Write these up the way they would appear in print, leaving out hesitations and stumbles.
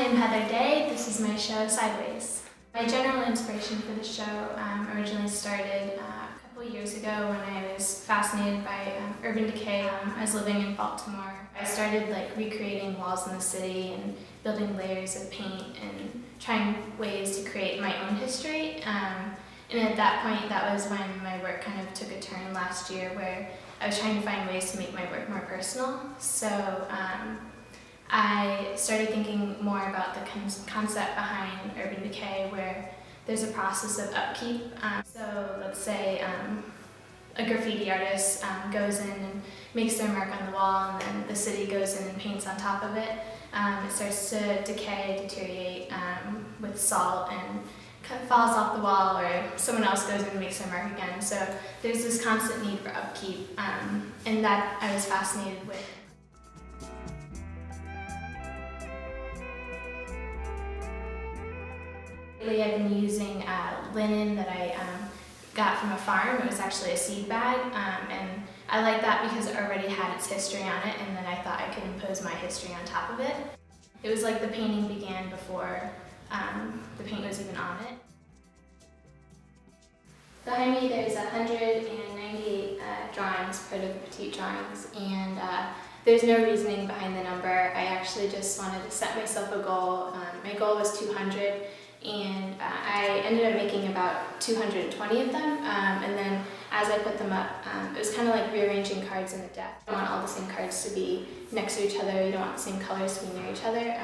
I'm Heather Day. This is my show, Sideways. My general inspiration for the show originally started a couple years ago when I was fascinated by urban decay. I was living in Baltimore. I started recreating walls in the city and building layers of paint and trying ways to create my own history. And at that point, that was when my work kind of took a turn last year where I was trying to find ways to make my work more personal. So I started thinking more about the concept behind urban decay, where there's a process of upkeep. So let's say a graffiti artist goes in and makes their mark on the wall, and then the city goes in and paints on top of it. It starts to decay, deteriorate with salt, and kind of falls off the wall, or someone else goes in and makes their mark again. So there's this constant need for upkeep, and that I was fascinated with. Lately I've been using linen that I got from a farm. It was actually a seed bag, and I like that because it already had its history on it, and then I thought I could impose my history on top of it. It was like the painting began before the paint was even on it. Behind me there's 198 drawings, part of the petite drawings, and there's no reasoning behind the number. I actually just wanted to set myself a goal. My goal was 200, and I ended up making about 220 of them, and then as I put them up, it was kind of like rearranging cards in a deck. You don't want all the same cards to be next to each other, you don't want the same colors to be near each other.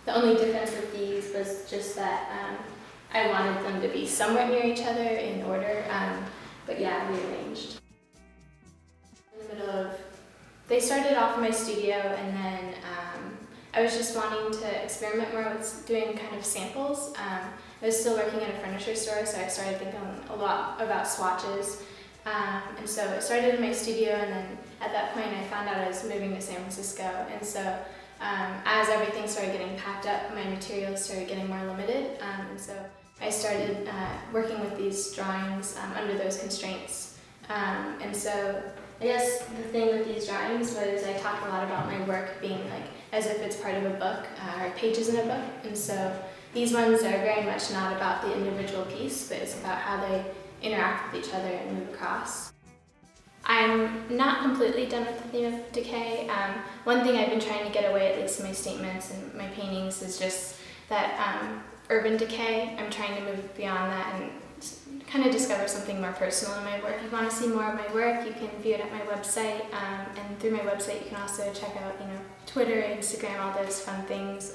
The only difference with these was just that I wanted them to be somewhat near each other in order, but yeah, rearranged. In the middle of, they started off in my studio, and then I was just wanting to experiment more with doing kind of samples. I was still working at a furniture store, so I started thinking a lot about swatches. And so it started in my studio, and then at that point I found out I was moving to San Francisco. And so as everything started getting packed up, my materials started getting more limited. And so I started working with these drawings under those constraints. And so I guess the thing with these drawings was I talked a lot about my work being as if it's part of a book, or pages in a book. And so these ones are very much not about the individual piece, but it's about how they interact with each other and move across. I'm not completely done with the theme of decay. One thing I've been trying to get away, at least in my statements and my paintings, is just that urban decay. I'm trying to move beyond that and kind of discover something more personal in my work. If you want to see more of my work, you can view it at my website, and through my website you can also check out Twitter, Instagram, all those fun things.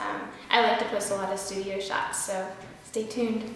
I like to post a lot of studio shots, so stay tuned.